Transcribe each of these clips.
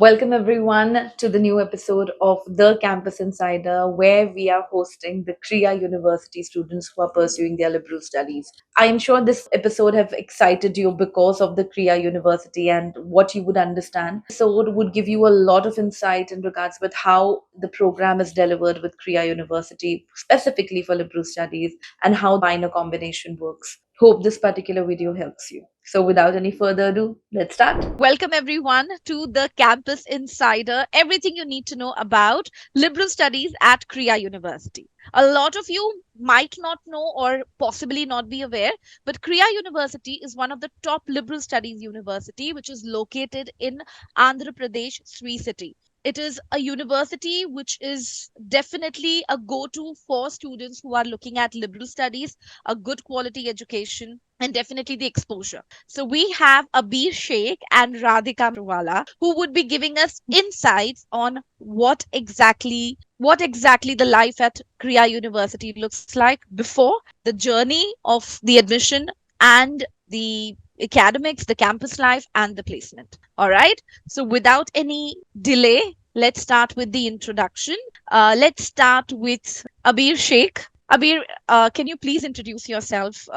Welcome everyone to the new episode of The Campus Insider, where we are hosting the Krea University students who are pursuing their liberal studies. I am sure this episode have excited you because of the Krea University and what you would understand. This episode would give you a lot of insight in regards with how the program is delivered with Krea University, specifically for liberal studies, and how the minor combination works. Hope this particular video helps you. So without any further ado, let's start. Welcome everyone to the Campus Insider, everything you need to know about liberal studies at Krea University. A lot of you might not know or possibly not be aware, but Krea University is one of the top liberal studies university which is located in Andhra Pradesh, Sri City. It is a university which is definitely a go-to for students who are looking at liberal studies, a good quality education, and definitely the exposure. So we have Abir Sheikh and Radhika Marwala who would be giving us insights on what exactly the life at Krea University looks like before the journey of the admission and the academics, the campus life, and the placement. All right. So without any delay, let's start with the introduction. Let's start with Abir Sheikh. Abir, can you please introduce yourself?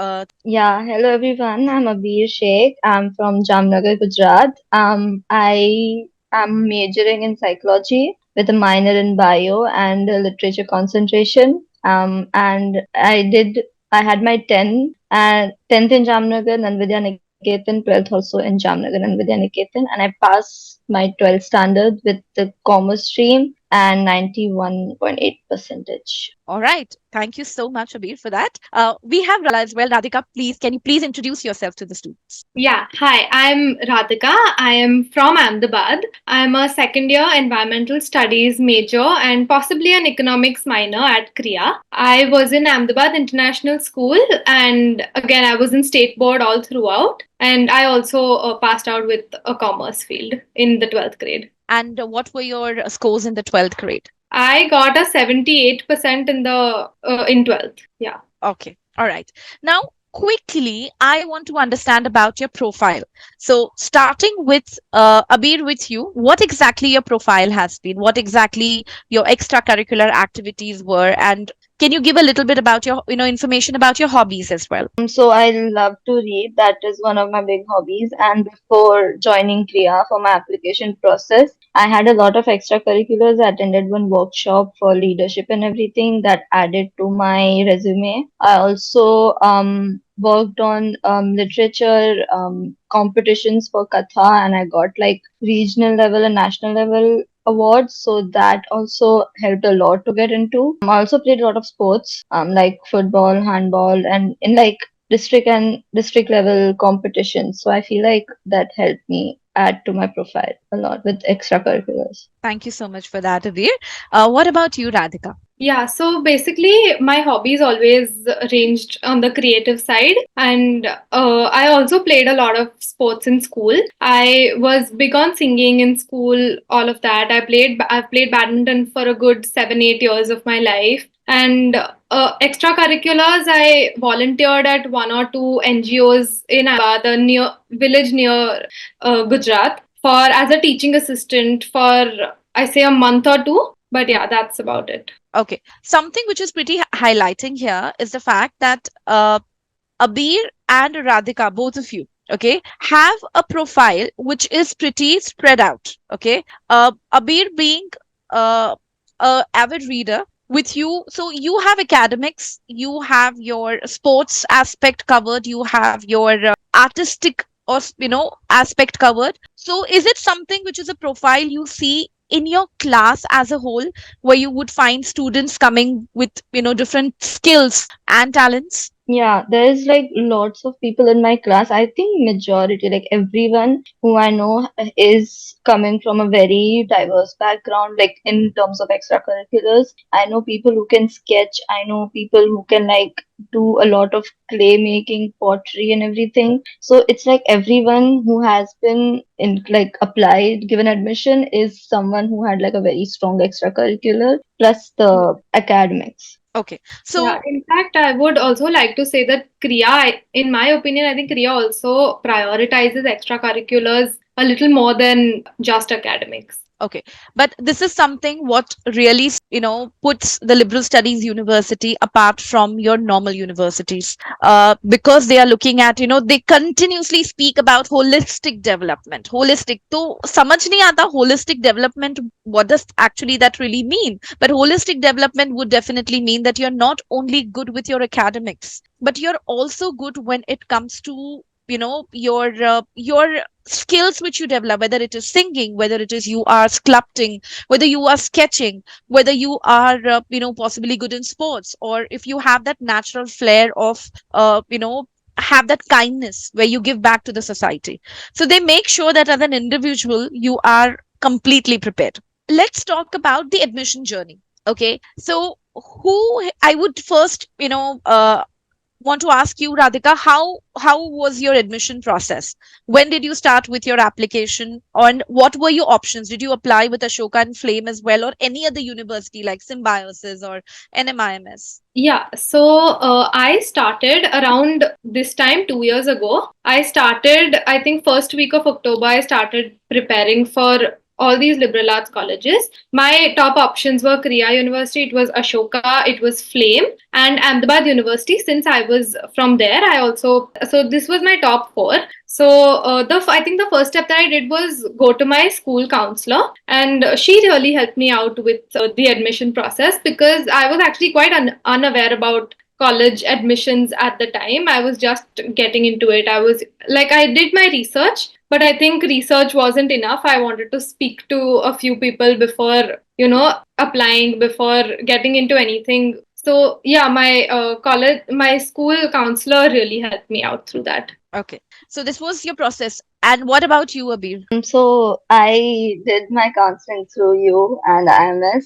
Yeah, hello everyone. I'm Abir Sheikh. I'm from Jamnagar, Gujarat. I am majoring in psychology with a minor in bio and a literature concentration. I had my 10th in Jamnagar, Nanvidya Niketan, 12th also in Jamnagar, Nanvidya Niketan, and I passed my 12th standard with the commerce stream and 91.8 percentage. All right. Thank you so much, Abir, for that. We have Radhika as well. Radhika, please, can you please introduce yourself to the students? Yeah, hi, I'm Radhika. I am from Ahmedabad. I'm a second year environmental studies major and possibly an economics minor at Krea. I was in Ahmedabad International School and again, I was in state board all throughout. And I also passed out with a commerce field in the 12th grade. And what were your scores in the 12th grade? I got a 78% in 12th. Yeah. Okay. All right. Now, quickly, I want to understand about your profile. So, starting with Abir, with you, what exactly your profile has been? What exactly your extracurricular activities were? And can you give a little bit about your, information about your hobbies as well? So I love to read. That is one of my big hobbies. And before joining Kriya for my application process, I had a lot of extracurriculars. I attended one workshop for leadership and everything that added to my resume. I also worked on literature competitions for Katha, and I got like regional level and national level awards, so that also helped a lot to get into. I also played a lot of sports, like football, handball, and in like district and district level competitions. So I feel like that helped me add to my profile a lot with extracurriculars. Thank you so much for that, Abir. What about you, Radhika? Yeah, so basically, my hobbies always ranged on the creative side, and I also played a lot of sports in school. I was big on singing in school, all of that. I've played badminton for a good 7, 8 years of my life, and extracurriculars. I volunteered at one or two NGOs in Ahmedabad, a near village near Gujarat, for as a teaching assistant for I say a month or two. But yeah, that's about it. Okay. Something which is pretty highlighting here is the fact that Abir and Radhika, both of you, okay, have a profile which is pretty spread out. Okay. Abir being a avid reader with you, so you have academics, you have your sports aspect covered, you have your artistic or aspect covered. So is it something which is a profile you see in your class as a whole, where you would find students coming with different skills and talents? Yeah, there's like lots of people in my class. I think majority, like everyone who I know is coming from a very diverse background, like in terms of extracurriculars. I know people who can sketch. I know people who can like do a lot of clay making, pottery and everything. So it's like everyone who has been in like applied, given admission is someone who had like a very strong extracurricular plus the academics. Okay, Yeah, so in fact, I would also like to say that in my opinion, I think Kriya also prioritizes extracurriculars a little more than just academics. Okay, but this is something what really, puts the liberal studies university apart from your normal universities, because they are looking at, they continuously speak about holistic development. Holistic, तो समझ नहीं आता holistic development, what does actually that really mean? But holistic development would definitely mean that you're not only good with your academics, but you're also good when it comes to, your skills which you develop, whether it is singing, whether it is you are sculpting, whether you are sketching, whether you are possibly good in sports, or if you have that natural flair of have that kindness where you give back to the society. So they make sure that as an individual you are completely prepared. Let's talk about the admission journey. Okay, so who I would first want to ask you, Radhika, how was your admission process? When did you start with your application? And what were your options? Did you apply with Ashoka and Flame as well, or any other university like Symbiosis or NMIMS? Yeah, so I started around this time 2 years ago. I started, I think, first week of October, I started preparing for all these liberal arts colleges. My top options were Krea University, it was Ashoka, it was Flame, and Ahmedabad University. Since I was from there, I also, so this was my top four. So I think the first step that I did was go to my school counselor, and she really helped me out with the admission process, because I was actually quite unaware about college admissions at the time. I was just getting into it. I was like, I did my research, but I think research wasn't enough. I wanted to speak to a few people before, applying, before getting into anything. So yeah, my my school counselor really helped me out through that. Okay, so this was your process. And what about you, Abir? So I did my counseling through you and IMS.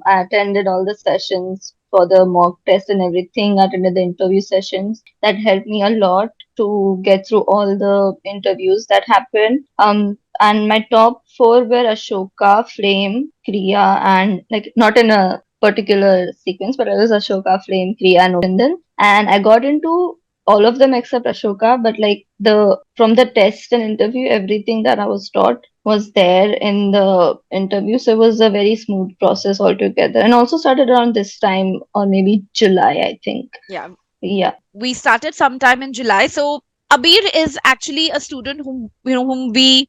I attended all the sessions for the mock test and everything. I attended the interview sessions. That helped me a lot to get through all the interviews that happened. And my top four were Ashoka, Flame, Kriya, and like not in a particular sequence, but it was Ashoka, Flame, Kriya, and Opendan. And I got into all of them except Ashoka, but like the from the test and interview, everything that I was taught was there in the interview. So it was a very smooth process altogether. And also started around this time or maybe July, I think. Yeah, Yeah. we started sometime in July. So Abir is actually a student whom we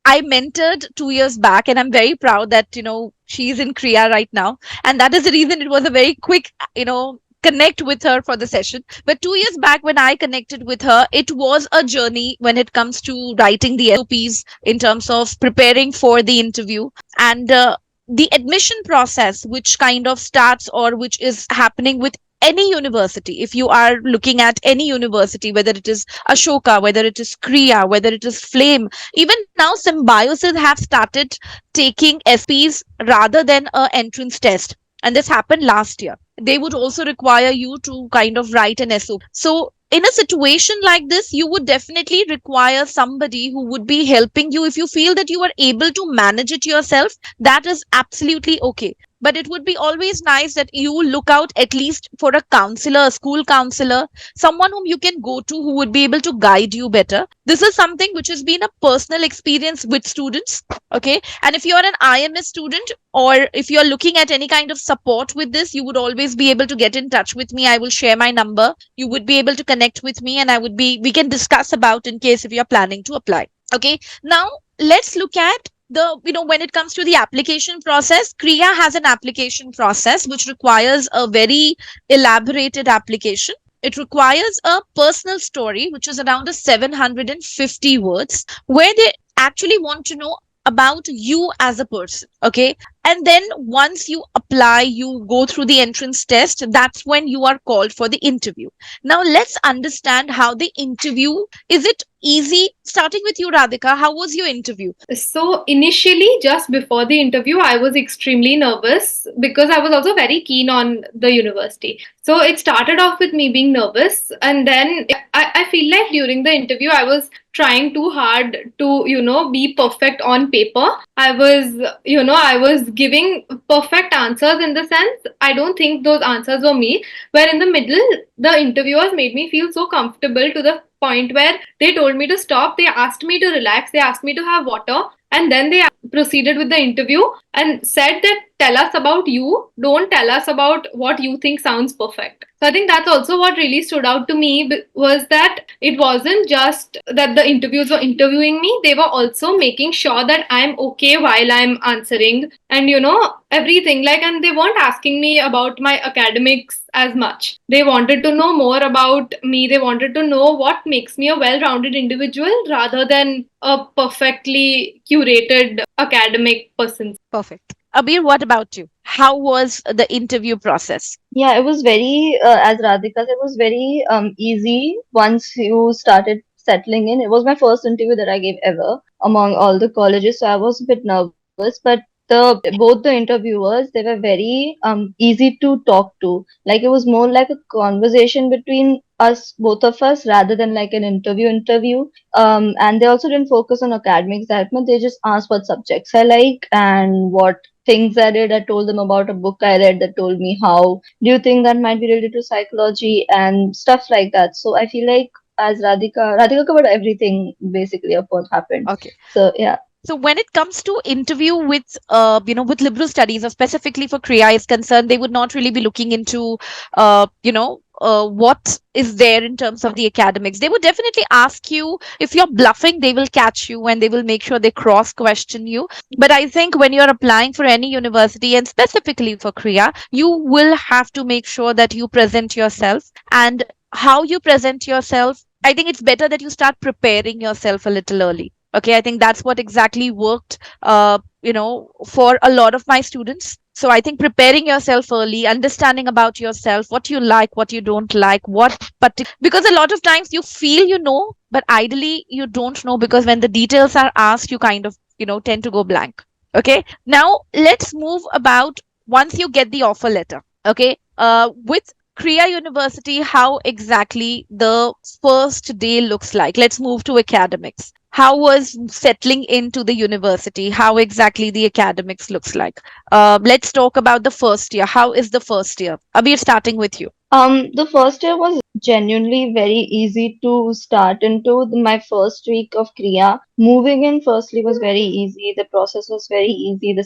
I mentored 2 years back, and I'm very proud that she's in Krea right now, and that is the reason it was a very quick connect with her for the session. But 2 years back, when I connected with her, it was a journey when it comes to writing the SOPs in terms of preparing for the interview, and the admission process, which kind of starts or which is happening with any university. If you are looking at any university, whether it is Ashoka, whether it is Kriya, whether it is Flame, even now Symbiosis have started taking SPs rather than a entrance test, and this happened last year. They would also require you to kind of write an SOP. So in a situation like this, you would definitely require somebody who would be helping you. If you feel that you are able to manage it yourself, that is absolutely okay. But it would be always nice that you look out at least for a counselor, a school counselor, someone whom you can go to who would be able to guide you better. This is something which has been a personal experience with students. Okay, and if you're an IMS student, or if you're looking at any kind of support with this, you would always be able to get in touch with me. I will share my number. You would be able to connect with me, and we can discuss about in case if you're planning to apply. Okay, now let's look at when it comes to the application process. Kriya has an application process which requires a very elaborated application. It requires a personal story which is around a 750 words, where they actually want to know about you as a person. Okay, and then once you apply, you go through the entrance test. That's when you are called for the interview. Now let's understand how the interview is. It easy? Starting with you, Radhika, how was your interview? So initially, just before the interview, I was extremely nervous because I was also very keen on the university. So it started off with me being nervous, and then I feel like during the interview, I was trying too hard to, be perfect on paper. I was giving perfect answers in the sense I don't think those answers were me. Where in the middle, the interviewers made me feel so comfortable to the point where they told me to stop. They asked me to relax. They asked me to have water. And then they proceeded with the interview and said that tell us about you. Don't tell us about what you think sounds perfect. So I think that's also what really stood out to me was that it wasn't just that the interviews were interviewing me, they were also making sure that I'm okay while I'm answering and everything. Like, and they weren't asking me about my academics as much. They wanted to know more about me. They wanted to know what makes me a well rounded individual rather than a perfectly curated academic person. Perfect. Abir, what about you? How was the interview process? Yeah, it was very, as Radhika said, it was very easy once you started settling in. It was my first interview that I gave ever among all the colleges, so I was a bit nervous, but both the interviewers, they were very easy to talk to. Like it was more like a conversation between us, both of us, rather than like an interview. And they also didn't focus on academics that much. They just asked what subjects I like and what things I did. I told them about a book I read that told me how do you think that might be related to psychology and stuff like that. So I feel like as Radhika covered everything basically of what happened. Okay. So yeah. So when it comes to interview with with liberal studies or specifically for Krea is concerned, they would not really be looking into what is there in terms of the academics. They would definitely ask you if you're bluffing, they will catch you and they will make sure they cross question you. But I think when you're applying for any university and specifically for Krea, you will have to make sure that you present yourself, and how you present yourself. I think it's better that you start preparing yourself a little early. Okay, I think that's what exactly worked for a lot of my students. So I think preparing yourself early, understanding about yourself, what you like, what you don't like, because a lot of times you feel but ideally you don't know, because when the details are asked, you kind of tend to go blank. Okay, now let's move about once you get the offer letter. Okay, with Krea University, how exactly the first day looks like. Let's move to academics. How was settling into the university? How exactly the academics looks like? Let's talk about the first year. How is the first year? Abir, starting with you. The first year was genuinely very easy to start into. My first week of Kriya, moving in firstly was very easy. The process was very easy.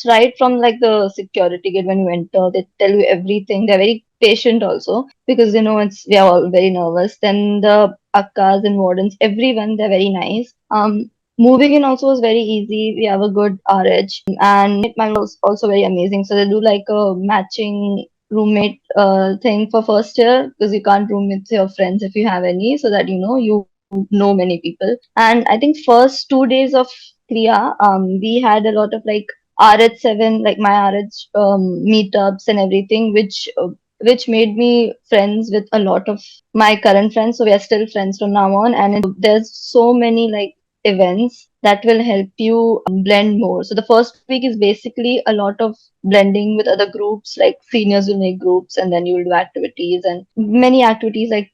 Right from like the security gate when you enter, they tell you everything. They're very patient also because we are all very nervous. Then the akkas and wardens, everyone, they're very nice. Moving in also was very easy. We have a good RH and it was also very amazing. So they do like a matching roommate thing for first year because you can't room with your friends if you have any, so that you know many people. And I think first 2 days of Kriya, we had a lot of like RH7, like my RH meetups and everything, which made me friends with a lot of my current friends. So we are still friends from now on, and there's so many like events that will help you blend more. So the first week is basically a lot of blending with other groups, like seniors will make groups and then you'll do activities and many activities like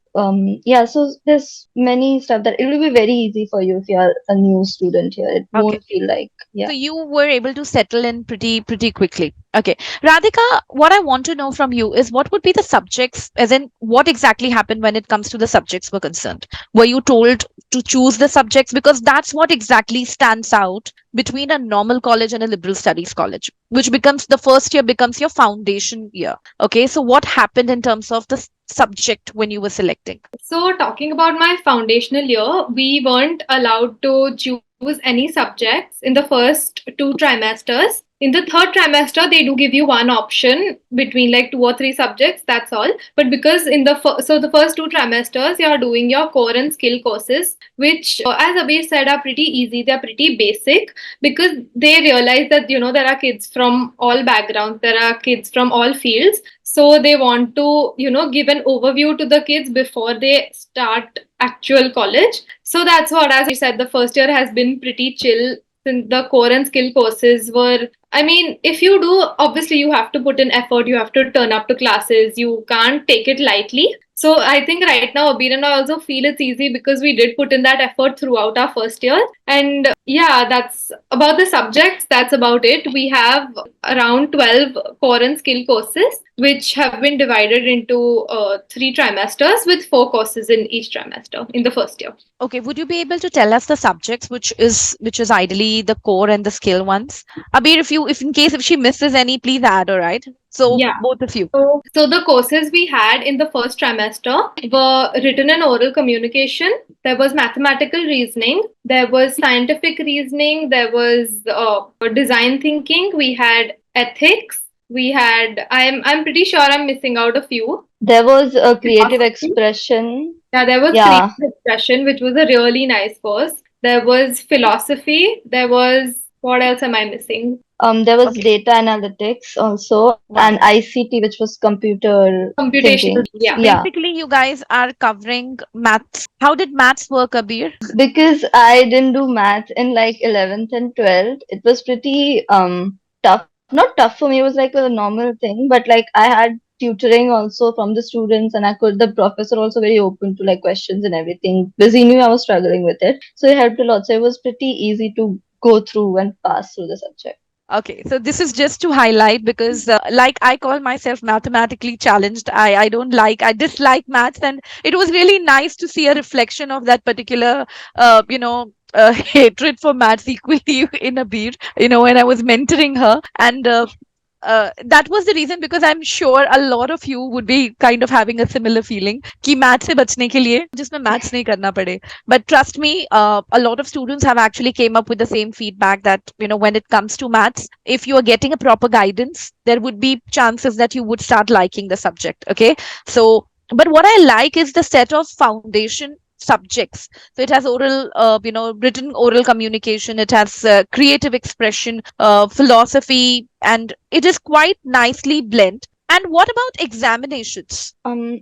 yeah, so there's many stuff that it will be very easy for you if you're a new student here. It Okay. won't feel like So yeah. you were able to settle in pretty quickly. Okay. Radhika, what I want to know from you is what would be the subjects, as in what exactly happened when it comes to the subjects were concerned? Were you told to choose the subjects? Because that's what exactly stands out between a normal college and a liberal studies college, which becomes the first year becomes your foundation year. Okay. So what happened in terms of the subject when you were selecting? So, talking about my foundational year, we weren't allowed to choose any subjects in the first 2 trimesters. In the third trimester, they do give you one option between like 2 or 3 subjects. That's all. But because in the first 2 trimesters, you are doing your core and skill courses, which, as Abir said, are pretty easy. They're pretty basic because they realize that there are kids from all backgrounds, there are kids from all fields. So they want to give an overview to the kids before they start actual college. So that's what, as I said, the first year has been pretty chill since the core and skill courses were I mean, if you do, obviously you have to put in effort, you have to turn up to classes, you can't take it lightly. So I think right now, Abir and I also feel it's easy because we did put in that effort throughout our first year. And yeah, that's about the subjects. That's about it. We have around 12 core and skill courses, which have been divided into 3 trimesters with 4 courses in each trimester in the first year. Okay, would you be able to tell us the subjects which is ideally the core and the skill ones? Abir, if in case if she misses any, please add, all right? So Yeah. both of you. So the courses we had in the first trimester were written and oral communication. There was mathematical reasoning. There was scientific reasoning. There was design thinking. We had ethics. We had. I'm pretty sure I'm missing out a few. There was a creative Philosophy. expression. Yeah, there was creative Yeah, expression, which was a really nice course. There was philosophy. There was what else am I missing? there was Okay, data analytics also, and wonderful. ICT, which was computer Computational. thinking. So Yeah. Yeah, basically, you guys are covering maths. How did maths work, Abir? because I didn't do math in like 11th and 12th. It was pretty tough. Not tough for me, it was like a normal thing, but like I had tutoring also from the students, and the professor also very open to like questions and everything because he knew I was struggling with it. So it helped a lot. So it was pretty easy to go through and pass through the subject. Okay, so this is just to highlight because, like, I call myself mathematically challenged. I dislike maths, and it was really nice to see a reflection of that particular, hatred for maths equally in a beer. When I was mentoring her, and that was the reason because I'm sure a lot of you would be kind of having a similar feeling कि math से बचने के लिए जिसमें maths नहीं करना पड़े. But trust me, a lot of students have actually came up with the same feedback that when it comes to maths, if you are getting a proper guidance, there would be chances that you would start liking the subject. Okay, so but what I like is the set of foundation subjects. So it has written oral communication, it has creative expression, philosophy, and it is quite nicely blend. And what about examinations?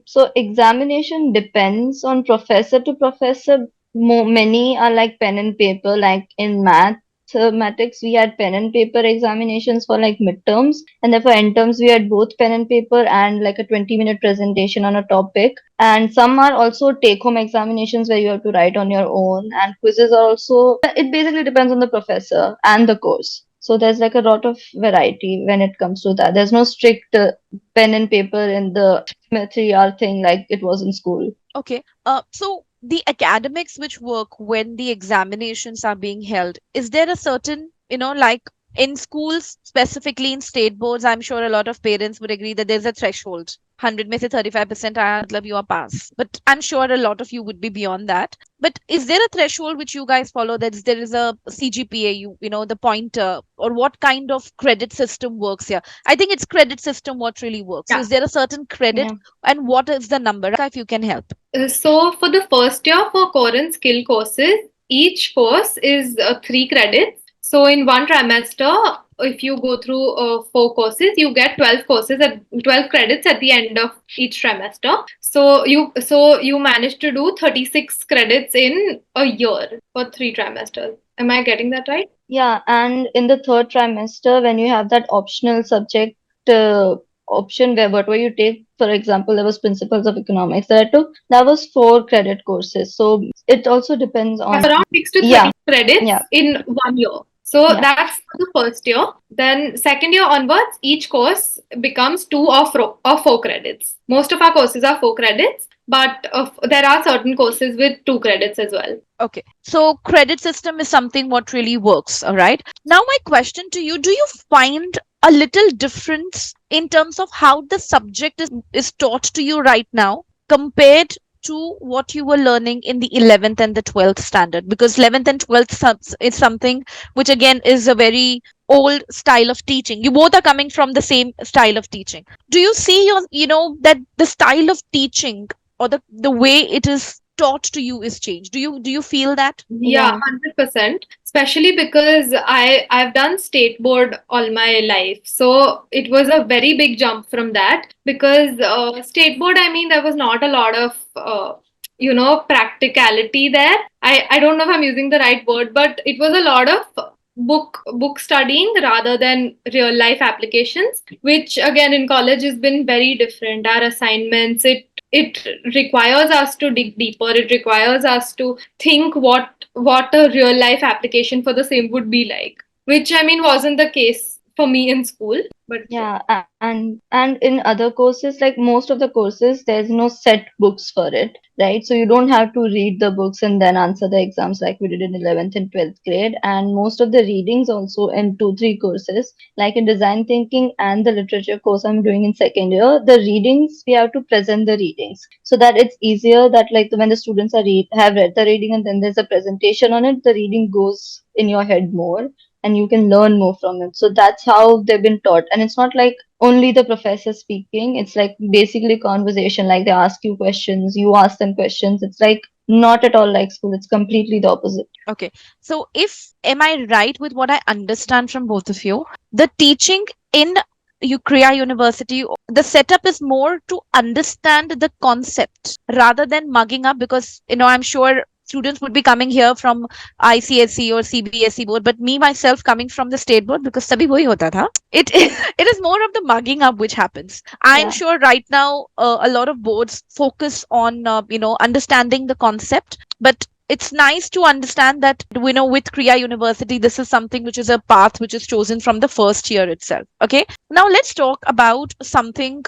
So examination depends on professor to professor. Many are like pen and paper, like in mathematics, we had pen and paper examinations for like midterms, and then for end terms, we had both pen and paper and like a 20-minute presentation on a topic. And some are also take-home examinations where you have to write on your own, and quizzes are also, it basically depends on the professor and the course. So there's like a lot of variety when it comes to that. There's no strict pen and paper in the 3 hour thing like it was in school. Okay. So the academics which work when the examinations are being held, is there a certain, like in schools, specifically in state boards, I'm sure a lot of parents would agree that there's a threshold. 100 में से 35% आया मतलब you are pass. But I'm sure a lot of you would be beyond that. But is there a threshold which you guys follow that there is a CGPA, the pointer, or what kind of credit system works here? I think it's credit system what really works. So Yeah. is there a certain credit, Yeah. and what is the number if you can help? So for the first year for core and skill courses, each course is 3 credits. So in one trimester, if you go through 4 courses, you get 12 credits at the end of each trimester. So you manage to do 36 credits in a year for 3 trimesters. Am I getting that right? Yeah, and in the third trimester, when you have that optional subject uh, option where whatever you take, for example, there was principles of economics that I took, that was 4 credit courses. So it also depends Yeah, on, so around 6 to yeah, 30 credits yeah, in one year. So yeah. that's for the first year. Then second year onwards, each course becomes 2 or 4 credits. Most of our courses are 4 credits, but there are certain courses with 2 credits as well. Okay. So credit system is something what really works. All right. Now my question to you, do you find a little difference in terms of how the subject is taught to you right now compared to what you were learning in the 11th and the 12th standard? Because 11th and 12th is something which again is a very old style of teaching. You both are coming from the same style of teaching. Do you see that the style of teaching or the way it is taught to you is changed? Do you feel that? Yeah, Yeah. 100%. Especially because I've done state board all my life. So it was a very big jump from that because state board, I mean, there was not a lot of practicality there. I don't know if I'm using the right word, but it was a lot of book studying rather than real life applications, which again in college has been very different. Our assignments, it requires us to dig deeper. It requires us to think what a real life application for the same would be like, which I mean wasn't the case for me in school. But yeah. Yeah, and in other courses, like most of the courses, there's no set books for it, right? So you don't have to read the books and then answer the exams like we did in 11th and 12th grade. And most of the readings also in 2, 3 courses, like in design thinking and the literature course I'm doing in second year, the readings we have to present the readings so that it's easier that like when the students have read the reading and then there's a presentation on it, the reading goes in your head more and you can learn more from it. So that's how they've been taught. And it's not like only the professor speaking, it's like basically conversation. Like they ask you questions, you ask them questions. It's like not at all like school, it's completely the opposite. Okay. So if am I right with what I understand from both of you? The teaching in Krea University, the setup is more to understand the concept rather than mugging up, because I'm sure students would be coming here from ICSE or CBSE board, but me myself coming from the state board, because sabhi wahi hota tha. It it is more of the mugging up which happens. I'm Yeah. sure right now a lot of boards focus on understanding the concept, but it's nice to understand that with Krea University, this is something which is a path which is chosen from the first year itself. Okay, now let's talk about something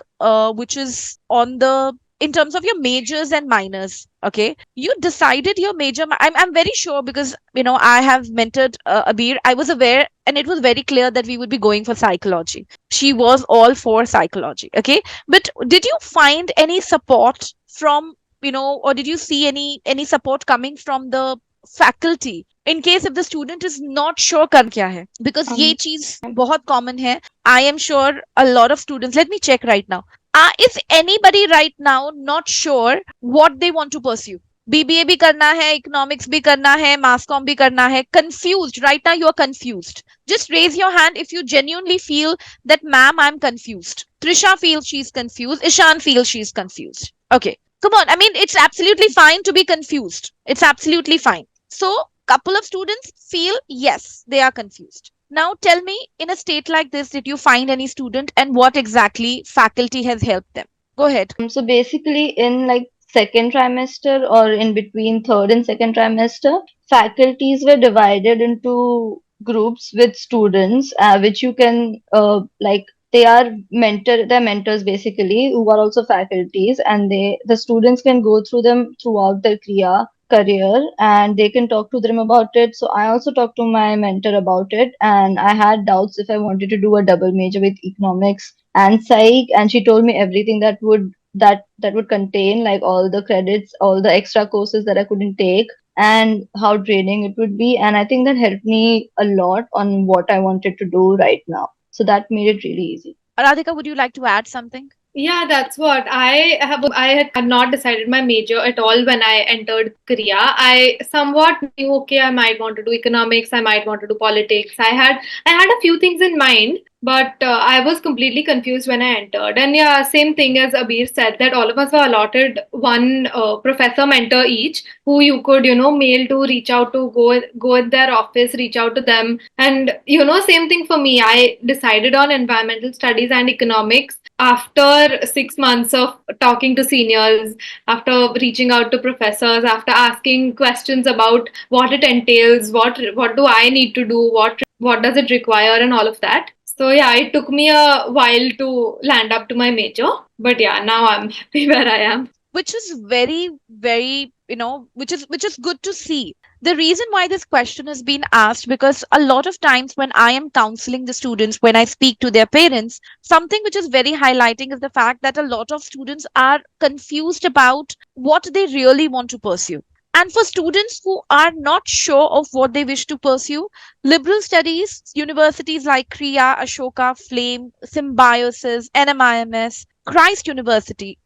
which is on the in terms of your majors and minors. Okay, you decided your major. I'm very sure, because I have mentored Abir. I was aware, and it was very clear that we would be going for psychology. She was all for psychology. Okay, but did you find any support from or did you see any support coming from the faculty in case if the student is not sure कर क्या है, because ये Um, चीज बहुत common है. I am sure a lot of students, let me check right now. Is anybody right now not sure what they want to pursue? BBA भी करना है, economics भी करना है, mass comm भी करना है, confused right now, you are confused. Just raise your hand if you genuinely feel that, ma'am, I'm confused. Trisha feels she's confused, Ishan feels she's confused. Okay, come on, I mean, it's absolutely fine to be confused. It's absolutely fine. So couple of students feel yes, they are confused. Now tell me, in a state like this, did you find any student, and what exactly faculty has helped them? Go ahead. so basically, in like second trimester or in between third and second trimester, faculties were divided into groups with students, which you can like they're mentors basically who are also faculties, and the students can go through them throughout their career and they can talk to them about it. So I also talked to my mentor about it, and I had doubts if I wanted to do a double major with economics and psych, and she told me everything that would contain like all the credits, all the extra courses that I couldn't take, and how draining it would be. And I think that helped me a lot on what I wanted to do right now. So that made it really easy. Radhika, would you like to add something? Yeah, that's what I had not decided my major at all when I entered Korea. I somewhat knew, okay, I might want to do economics, I might want to do politics. I had a few things in mind, but I was completely confused when I entered. And yeah, same thing as Abir said, that all of us were allotted one professor mentor each, who you could mail to, reach out to, go at their office, reach out to them. And same thing for me. I decided on environmental studies and economics after 6 months of talking to seniors, after reaching out to professors, after asking questions about what it entails, what do I need to do, what does it require, and all of that. So yeah, it took me a while to land up to my major, but yeah, now I'm happy where I am. Which is very, very, which is good to see. The reason why this question has been asked, because a lot of times when I am counseling the students, when I speak to their parents, something which is very highlighting is the fact that a lot of students are confused about what they really want to pursue. And for students who are not sure of what they wish to pursue, liberal studies universities like Krea, Ashoka, Flame, Symbiosis, NMIMS, Christ University,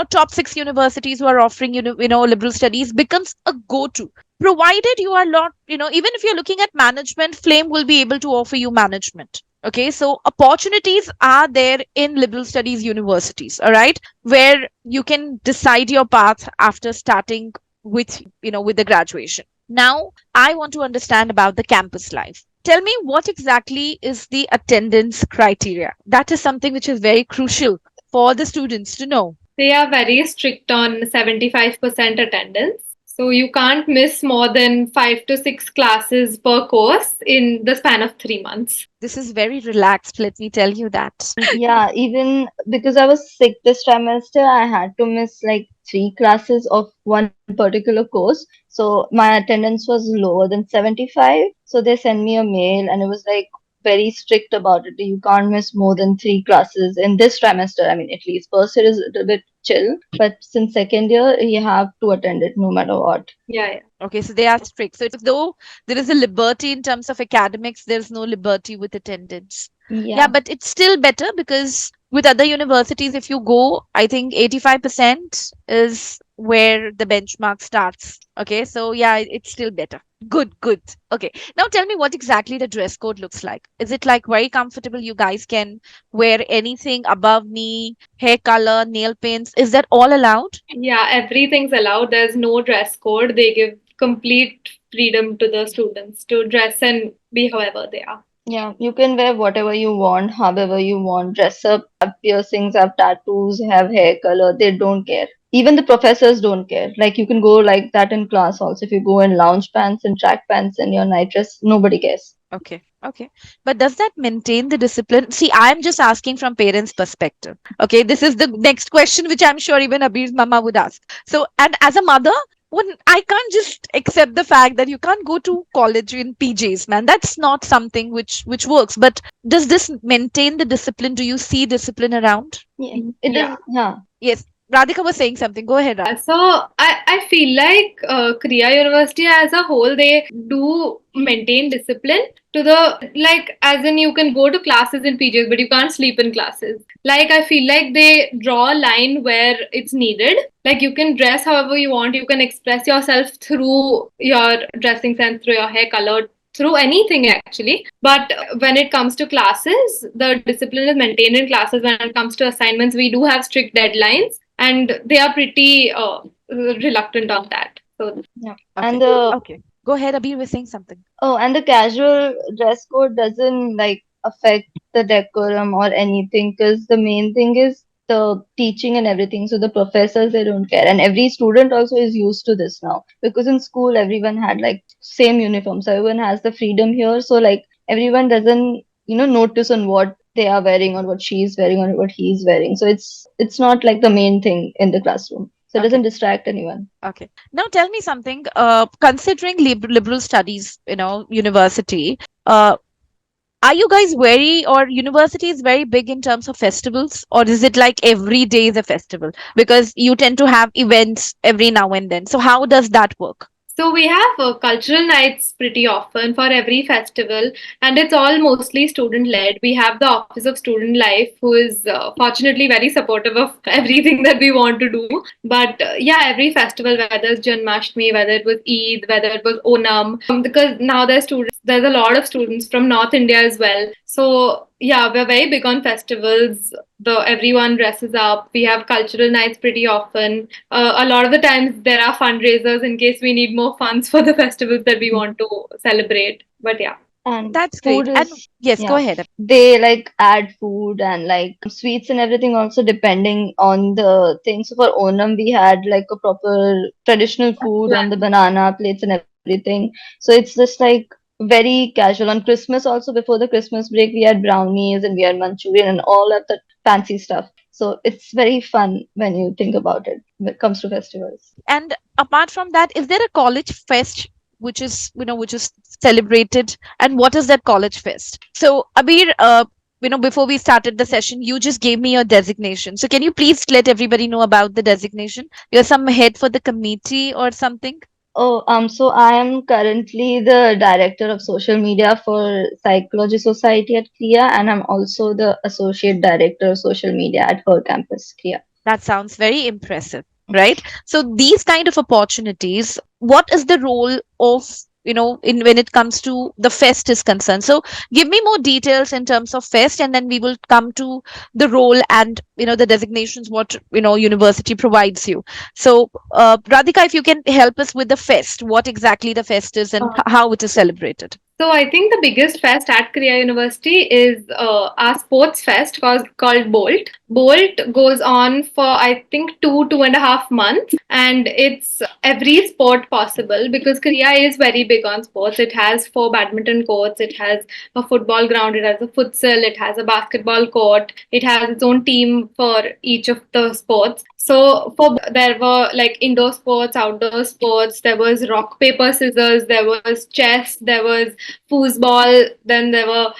top 6 universities who are offering liberal studies, becomes a go-to, provided you are not, even if you're looking at management, Flame will be able to offer you management. Okay, so opportunities are there in liberal studies universities, all right, where you can decide your path after starting with with the graduation. Now I want to understand about the campus life. tell me what exactly is the attendance criteria. That is something which is very crucial for the students to know. They are very strict on 75% attendance. So you can't miss more than 5 to 6 classes per course in the span of 3 months. This is very relaxed, let me tell you that. Yeah, even because I was sick this trimester, I had to miss like 3 classes of one particular course. So my attendance was lower than 75. So they sent me a mail and it was like very strict about it. You can't miss more than 3 classes in this trimester. I mean, at least first year is a little bit chill, but since second year, you have to attend it no matter what. Yeah, yeah. Okay, so they are strict. So though there is a liberty in terms of academics, there's no liberty with attendance. Yeah, Yeah. but it's still better because with other universities, if you go, I think 85% is where the benchmark starts. Okay, so yeah, it's still better. Good, good. Okay, now tell me what exactly the dress code looks like. Is it like very comfortable? You guys can wear anything above knee, hair color, nail paints. Is that all allowed? Yeah, everything's allowed. There's no dress code. They give complete freedom to the students to dress and be however they are. Yeah, you can wear whatever you want, however you want, dress up, have piercings, have tattoos, have hair color. They don't care. Even the professors don't care. Like you can go like that in class also. If you go in lounge pants and track pants and your night dress, nobody cares. Okay, okay. But does that maintain the discipline? See, I'm just asking from parents' perspective. Okay, this is the next question which I'm sure even Abir's mama would ask. So, and as a mother, when I can't just accept the fact that you can't go to college in PJs, man. That's not something which works. But does this maintain the discipline? Do you see discipline around? Yeah, it Yeah. is. Yeah, Yes. Radhika was saying something. Go ahead. Yeah, so I feel like Krea University as a whole, they do maintain discipline to the, like, as in you can go to classes in PJs, but you can't sleep in classes. Like, I feel like they draw a line where it's needed. Like, you can dress however you want, you can express yourself through your dressing sense, through your hair color, through anything actually. But when it comes to classes, the discipline is maintained in classes. When it comes to assignments, we do have strict deadlines and they are pretty reluctant on that. So yeah. Okay. And the Okay. Go ahead. Abir was saying something. and the casual dress code doesn't like affect the decorum or anything because the main thing is the teaching and everything. So the professors they don't care, and every student also is used to this now because in school everyone had like same uniform, so everyone has the freedom here. So like everyone doesn't notice on what they are wearing or what she is wearing or what he is wearing. So it's not like the main thing in the classroom. So it Okay. doesn't distract anyone. Okay. Now tell me something. Considering liberal studies, university, uh, are you guys very, or university is very big in terms of festivals, or is it like every day is a festival? Because you tend to have events every now and then. So how does that work? So we have cultural nights pretty often for every festival, and it's all mostly student led. We have the Office of Student Life, who is fortunately very supportive of everything that we want to do. But yeah, every festival, whether it's Janmashtami, whether it was Eid, whether it was Onam, because now there's a lot of students from North India as well. So yeah, we're very big on festivals. The everyone dresses up. We have cultural nights pretty often. A lot of the times there are fundraisers in case we need more funds for the festivals that we want to celebrate. But yeah. And That's food great. And is, yes, go yeah, ahead. they like add food and like sweets and everything also depending on the thing. So for Onam, we had like a proper traditional food on the banana plates and everything. So it's just like very casual. On Christmas also, before the Christmas break, we had brownies and we had Manchurian and all of the fancy stuff. So it's very fun when you think about it when it comes to festivals. And apart from that, is there a college fest which is celebrated? And what is that college fest? So, Abir, before we started the session, you just gave me your designation. So, can you please let everybody know about the designation? You're some head for the committee or something? Oh, so I am currently the director of social media for Psychology Society at Krea, and I'm also the associate director of social media at her campus, Krea. That sounds very impressive, right? So these kind of opportunities, what is the role of, in when it comes to the fest is concerned? So give me more details in terms of fest, and then we will come to the role and the designations what university provides you. So Radhika, if you can help us with the fest, what exactly the fest is and how it is celebrated. So I think the biggest fest at Krea University is our sports fest called Bolt. Bolt goes on for I think 2.5 months, and it's every sport possible because Korea is very big on sports. It has 4 badminton courts, it has a football ground, it has a futsal, it has a basketball court, it has its own team for each of the sports. So for there were like indoor sports, outdoor sports, there was rock, paper, scissors, there was chess, there was foosball, then there were,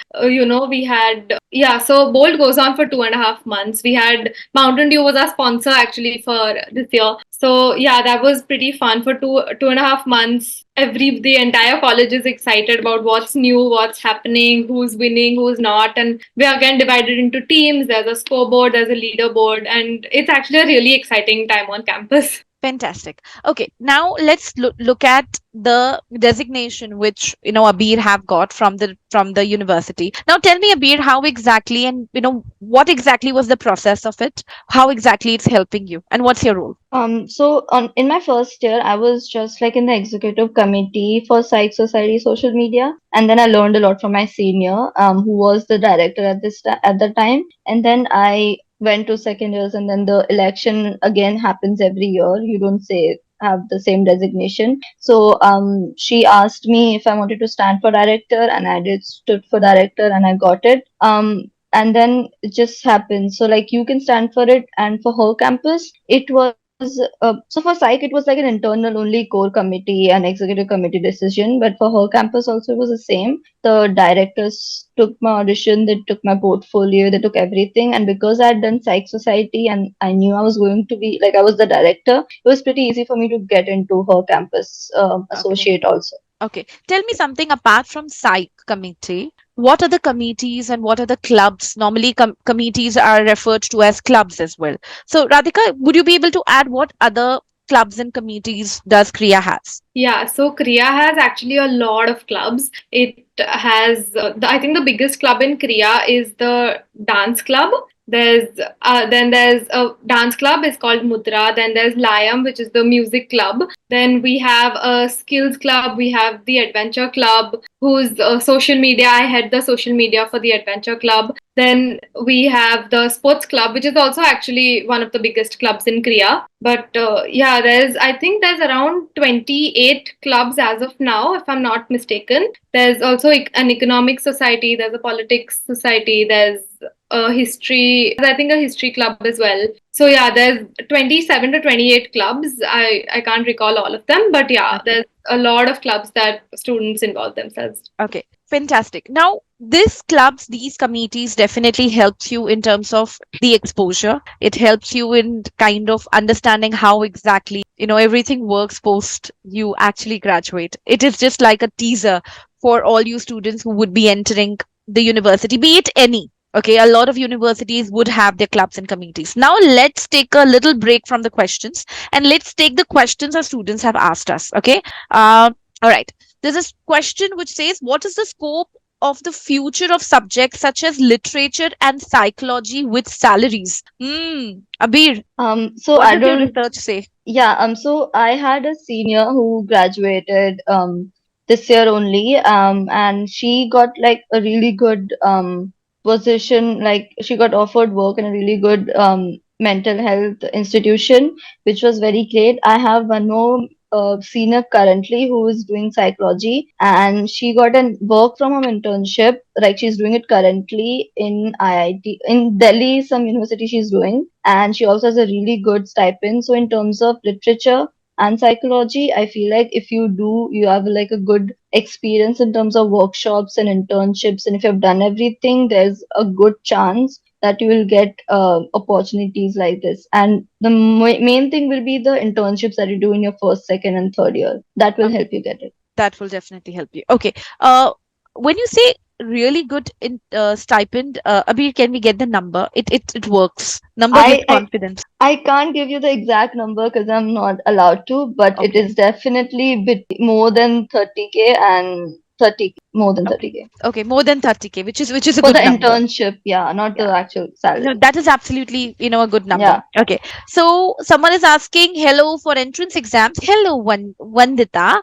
we had, yeah, so Bolt goes on for 2.5 months. We had Mountain Dew was our sponsor actually for this year. So yeah, that was pretty fun for 2.5 months. The entire college is excited about what's new, what's happening, who's winning, who's not, and we are again divided into teams. There's a scoreboard, there's a leaderboard, and it's actually a really exciting time on campus. Fantastic. Okay, now let's look at the designation which Abir have got from the university. Now tell me, Abir, how exactly and what exactly was the process of it? How exactly it's helping you, and what's your role? So in my first year, I was just like in the executive committee for Psych Society social media, and then I learned a lot from my senior, who was the director at the time, and then I went to second years, and then the election again happens every year. You don't say have the same designation. So she asked me if I wanted to stand for director, and I did stood for director, and I got it. And then it just happened. So like you can stand for it, and for her campus, it was so for Psych, it was like an internal only core committee and executive committee decision. But for her campus also, it was the same. The directors took my audition, they took my portfolio, they took everything. And because I had done Psych Society and I knew I was going to be like I was the director, it was pretty easy for me to get into her campus Okay. associate also. Okay. Tell me something apart from psych committee. What are the committees and what are the clubs? Normally, committees are referred to as clubs as well. So, Radhika, would you be able to add what other clubs and committees does Kriya has? Yeah, so Kriya has actually a lot of clubs. It has, I think the biggest club in Kriya is the dance club. Then there's a dance club is called Mudra. Then there's Layam, which is the music club. Then we have a skills club. We have the adventure club, whose social media. I head the social media for the adventure club. Then we have the sports club, which is also actually one of the biggest clubs in Korea. But yeah, I think there's around 28 clubs as of now, if I'm not mistaken. There's also an economic society, there's a politics society, there's a history, I think a history club as well. So yeah, there's 27 to 28 clubs. I can't recall all of them, but yeah, Okay. there's a lot of clubs that students involve themselves. Okay, fantastic. Now, these committees definitely helps you in terms of the exposure. It helps you in kind of understanding how exactly, everything works post you actually graduate. It is just like a teaser for all you students who would be entering the university, be it any. Okay, a lot of universities would have their clubs and committees. Now, let's take a little break from the questions and let's take the questions our students have asked us. Okay. All right. There's this question which says, what is the scope of the future of subjects such as literature and psychology with salaries? Abir, So what I does your don't research say? Yeah, so I had a senior who graduated this year only, and she got like a really good position, like she got offered work in a really good mental health institution, which was very great. I have one more senior currently who is doing psychology, and she got a work from home internship, like she's doing it currently in IIT in Delhi, some university she's doing, and she also has a really good stipend. So in terms of literature and psychology, I feel like if you have like a good experience in terms of workshops and internships, and if you've done everything, there's a good chance that you will get opportunities like this. And the main thing will be the internships that you do in your first, second, and third year. That will help you get it. That will definitely help you. Okay. When you say really good in stipend, Abir, can we get the number? It works. Number gives I, I confidence. I can't give you the exact number because I'm not allowed to, but it Okay. is definitely more than 30K and 30 more than Okay. 30K Okay. More than 30K, which is a for the good number. internship. Yeah, not the Yeah. actual salary. That is absolutely, a good number. Yeah. Okay. So someone is asking, hello for entrance exams. Hello, Vandita.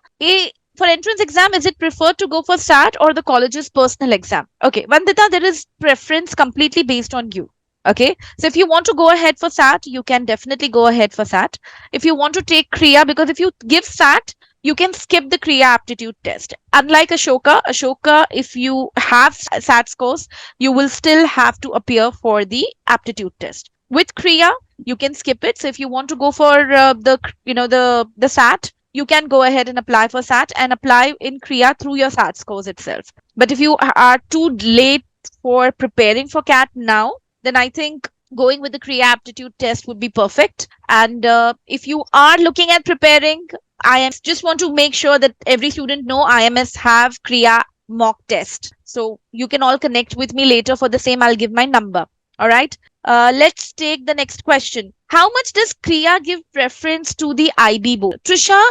for entrance exam, is it preferred to go for SAT or the college's personal exam? Okay, Vandita, there is preference completely based on you. Okay, so if you want to go ahead for SAT, you can definitely go ahead for SAT. If you want to take Krea, because if you give SAT, you can skip the Krea aptitude test. Unlike Ashoka, if you have SAT scores, you will still have to appear for the aptitude test. With Krea, you can skip it. So if you want to go for the SAT, you can go ahead and apply for SAT and apply in Krea through your SAT scores itself. But if you are too late for preparing for CAT now, then I think going with the Krea aptitude test would be perfect. And if you are looking at preparing IMS, just want to make sure that every student know IMS have Krea mock test. So you can all connect with me later for the same. I'll give my number. All right. Let's take the next question. How much does Krea give preference to the IB board? Trisha,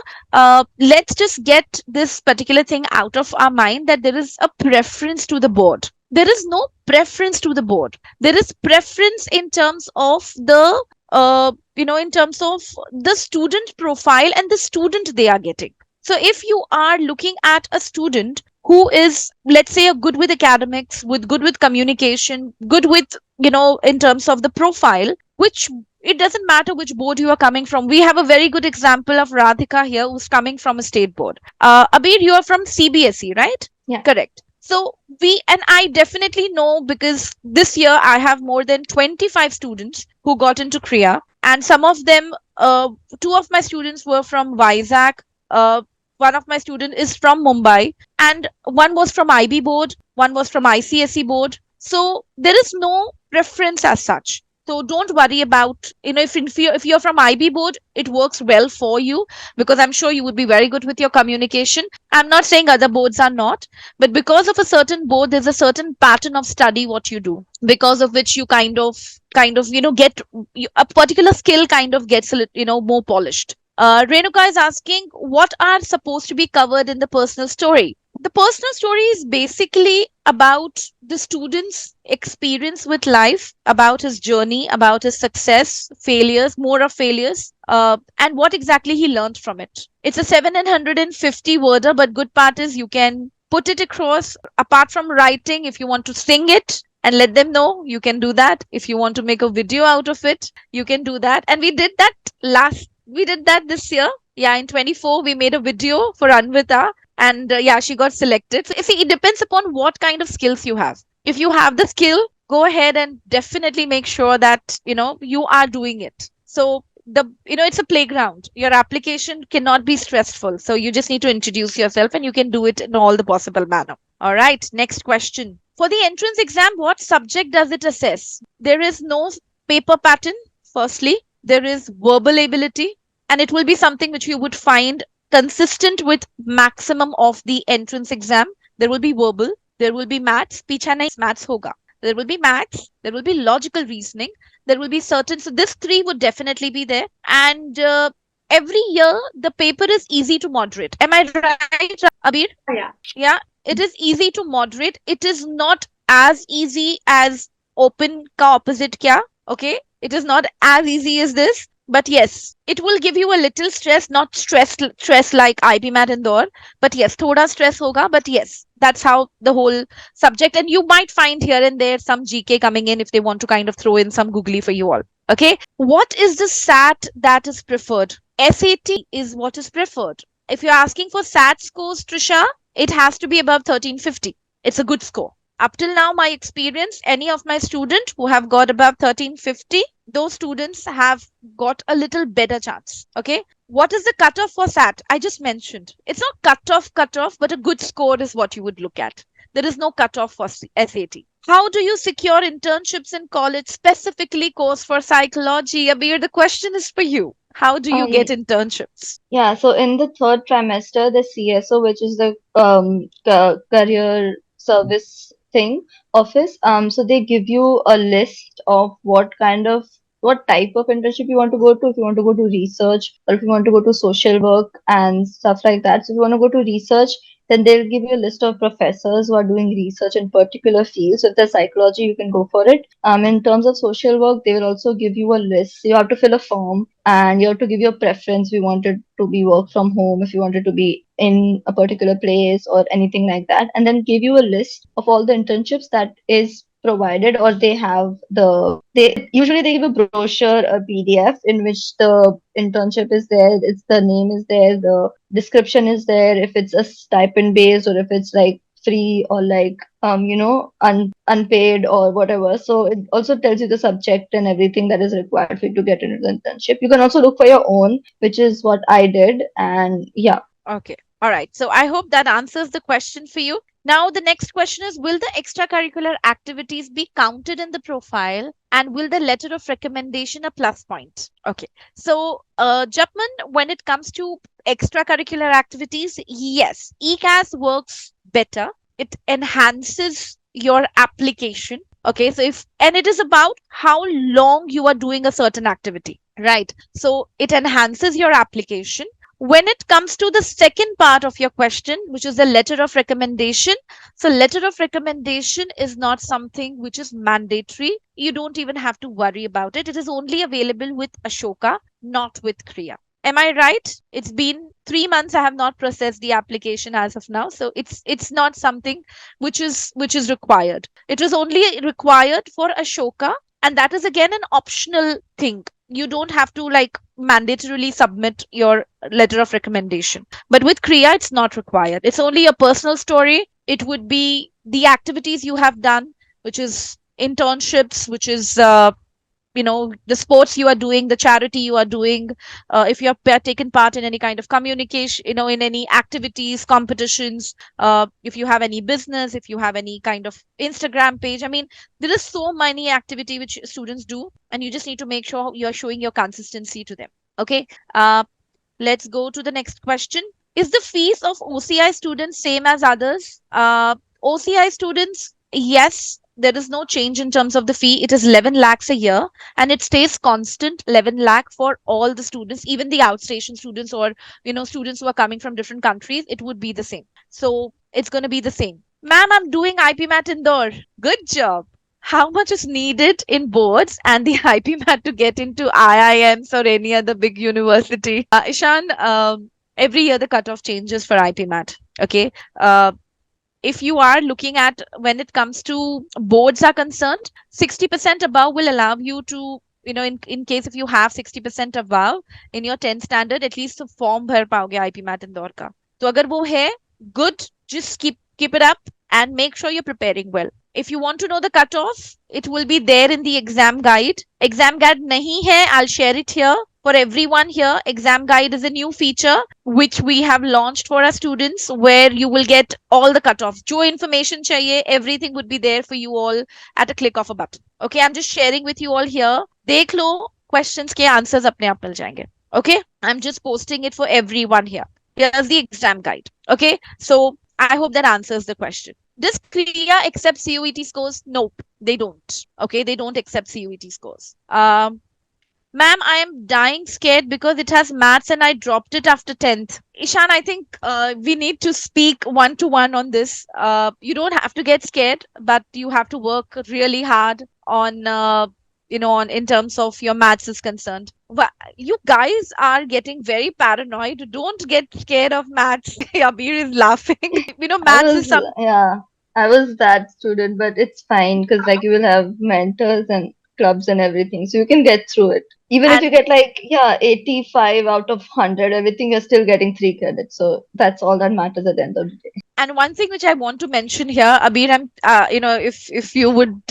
let's just get this particular thing out of our mind that there is a preference to the board. There is no preference to the board. There is preference in terms of in terms of the student profile and the student they are getting. So if you are looking at a student who is, let's say, good with academics, with good with communication, good with, in terms of the profile, which it doesn't matter which board you are coming from. We have a very good example of Radhika here, who's coming from a state board. Abir, you are from CBSE, right? Yeah. Correct. So and I definitely know, because this year I have more than 25 students who got into Krea, and some of them, two of my students were from Vizag, one of my students is from Mumbai, and one was from IB board, one was from ICSE board. So there is no preference as such. So don't worry about, if you're from IB board, it works well for you, because I'm sure you would be very good with your communication. I'm not saying other boards are not, but because of a certain board, there's a certain pattern of study what you do, because of which you get a particular skill kind of gets more polished. Renuka is asking, what are supposed to be covered in the personal story? The personal story is basically about the student's experience with life, about his journey, about his success, failures, more of failures, and what exactly he learned from it. It's a 750 worder, but good part is you can put it across. Apart from writing, if you want to sing it and let them know, you can do that. If you want to make a video out of it, you can do that. And we did that this year. Yeah, in 24, we made a video for Anvita, and yeah, she got selected. So, see, it depends upon what kind of skills you have. If you have the skill, go ahead and definitely make sure that you are doing it. So it's a playground. Your application cannot be stressful, so you just need to introduce yourself, and you can do it in all the possible manner. All right, next question. For the entrance exam, what subject does it assess? There is no paper pattern. Firstly, there is verbal ability, and it will be something which you would find consistent with maximum of the entrance exam. There will be verbal, there will be maths, pichana maths hoga. There will be maths, there will be logical reasoning, there will be certain. So this three would definitely be there. And every year the paper is easy to moderate. Am I right, Abir? Yeah. Yeah, it is easy to moderate. It is not as easy as open ka opposite kya. Okay, it is not as easy as this. But yes, it will give you a little stress, not stress like IPMAT Indore, but yes, thoda stress hoga. But yes, that's how the whole subject. And you might find here and there some GK coming in if they want to kind of throw in some googly for you all. Okay, what is the SAT that is preferred? SAT is what is preferred. If you're asking for SAT scores, Trisha, it has to be above 1350. It's a good score. Up till now, my experience, any of my students who have got above 1350, those students have got a little better chance. Okay. What is the cutoff for SAT? I just mentioned. It's not cutoff, but a good score is what you would look at. There is no cutoff for SAT. How do you secure internships in college, specifically course for psychology? Abir, the question is for you. How do you get internships? Yeah, so in the third trimester, the CSO, which is the career service thing office, so they give you a list of what type of internship you want to go to, if you want to go to research or if you want to go to social work and stuff like that. So if you want to go to research, Then they'll give you a list of professors who are doing research in particular fields. So if there's psychology, you can go for it. In terms of social work, they will also give you a list. So you have to fill a form and you have to give your preference. If you wanted to be work from home, if you wanted to be in a particular place or anything like that, and then give you a list of all the internships that is provided, or they have they usually they give a brochure, a PDF in which the internship is there, it's the name is there, the description is there, if it's a stipend based or if it's like free or like unpaid or whatever. So it also tells you the subject and everything that is required for you to get into the internship. You can also look for your own, which is what I did. And yeah. Okay. All right. So I hope that answers the question for you. Now, the next question is, will the extracurricular activities be counted in the profile, and will the letter of recommendation a plus point? Okay. So, Japman, when it comes to extracurricular activities, yes, ECAS works better. It enhances your application. Okay. So, and it is about how long you are doing a certain activity, right? So, it enhances your application. When it comes to the second part of your question, which is the letter of recommendation, so letter of recommendation is not something which is mandatory. You don't even have to worry about it. It is only available with Ashoka, not with Kriya. Am I right? It's been 3 months. I have not processed the application as of now, so it's not something which is required. It is only required for Ashoka, and that is again an optional thing. You don't have to like mandatorily submit your letter of recommendation. But with Kriya, it's not required. It's only a personal story. It would be the activities you have done, which is internships, which is the sports you are doing, the charity you are doing, if you have taken part in any kind of communication, in any activities, competitions, if you have any business, if you have any kind of Instagram page. I mean, there is so many activity which students do, and you just need to make sure you are showing your consistency to them. Okay. Let's go to the next question. Is the fees of OCI students same as others? OCI students, yes, there is no change in terms of the fee. It is 11 lakhs a year, and it stays constant 11 lakh for all the students, even the outstation students, or students who are coming from different countries. It would be the same. So it's going to be the same. Ma'am, I'm doing IPMAT indoor. Good job. How much is needed in boards and the IPMAT to get into IIMs or any other big university? Ishan, every year the cutoff changes for IPMAT. Okay. If you are looking at, when it comes to boards are concerned, 60% above will allow you to, in case if you have 60% above in your 10th standard, at least form भर पाओगे IPMAT Indore का. तो अगर वो है, good, just keep it up and make sure you're preparing well. If you want to know the cutoff, it will be there in the exam guide. Exam guide nahi hai, I'll share it here. For everyone here, exam guide is a new feature which we have launched for our students, where you will get all the cutoffs. Jo information chahiye, everything would be there for you all at a click of a button. Okay, I'm just sharing with you all here. Dekh lo, questions ke answers apne aap mil jayenge. Okay, I'm just posting it for everyone here. Here's the exam guide. Okay, so I hope that answers the question. Does Kriya accept CUET scores? Nope, they don't. Okay, they don't accept CUET scores. Ma'am, I am dying scared because it has maths and I dropped it after 10th. Ishan, I think we need to speak one to one on this. You don't have to get scared, but you have to work really hard on, in terms of your maths is concerned. You guys are getting very paranoid. Don't get scared of maths. Abir is laughing. I Maths is was, some. yeah, I was that student, but it's fine because like you will have mentors and clubs and everything, so you can get through it. Even if you And get like, yeah, 85 out of 100, everything, you're still getting 3 credits. So that's all that matters at the end of the day. And one thing which I want to mention here, Abir, I'm, if you would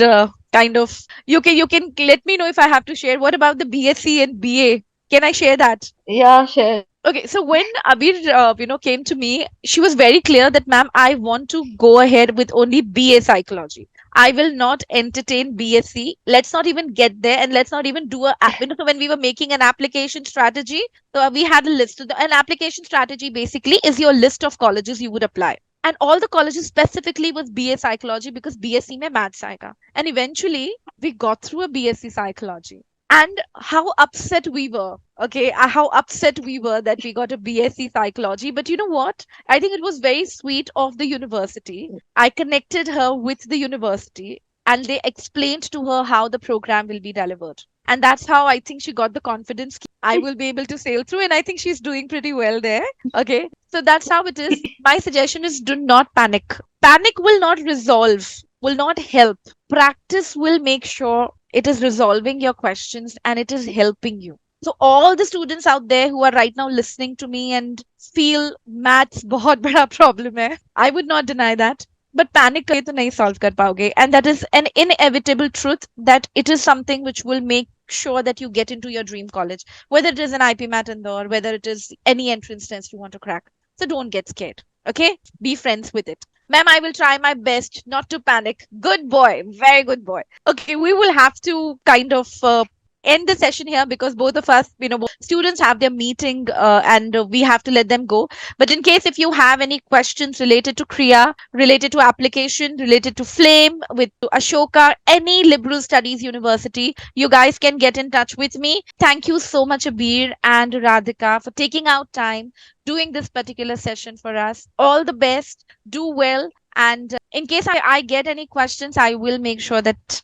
kind of, you can let me know if I have to share. What about the BSc and BA? Can I share that? Yeah, share. Okay, so when Abir, came to me, she was very clear that, ma'am, I want to go ahead with only BA psychology. I will not entertain BSc. Let's not even get there, and let's not even do so when we were making an application strategy, so we had a list. So an application strategy basically is your list of colleges you would apply. And all the colleges specifically was BA psychology because BSc mein maths aayega. And eventually we got through a BSc psychology. and how upset we were. Okay, how upset we were that we got a BSc psychology. But you know what? I think it was very sweet of the university. I connected her with the university and they explained to her how the program will be delivered. And that's how I think she got the confidence I will be able to sail through. And I think she's doing pretty well there. Okay, so that's how it is. My suggestion is do not panic. Panic will not resolve, will not help. Practice will make sure it is resolving your questions and it is helping you. So all the students out there who are right now listening to me and feel maths बहुत बड़ा problem है, I would not deny that. But panic करके तो नहीं solve कर पाओगे. And that is an inevitable truth that it is something which will make sure that you get into your dream college, whether it is an IPMAT or whether it is any entrance test you want to crack. So don't get scared. Okay? Be friends with it. Ma'am, I will try my best not to panic. Good boy. Very good boy. Okay, we will have to kind of end the session here because both of us, students have their meeting and we have to let them go. But in case if you have any questions related to Krea, related to application, related to Flame, with Ashoka, any liberal studies university, you guys can get in touch with me. Thank you so much, Abir and Radhika, for taking out time doing this particular session for us. All the best. Do well. And in case I get any questions, I will make sure that,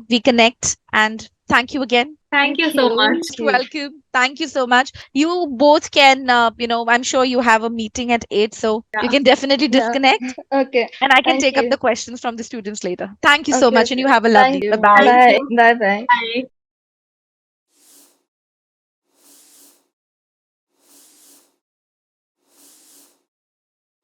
we connect. And thank you again. Thank you Thank so you. much. Most welcome. Thank you so much. You both can, I'm sure you have a meeting at 8, so you can definitely Yeah. disconnect Okay. and I can Thank take up you. the questions from the students later. Thank you so Okay, much and okay. you have a Thank lovely. Bye you. bye. Thank Bye. you. Bye bye. Bye.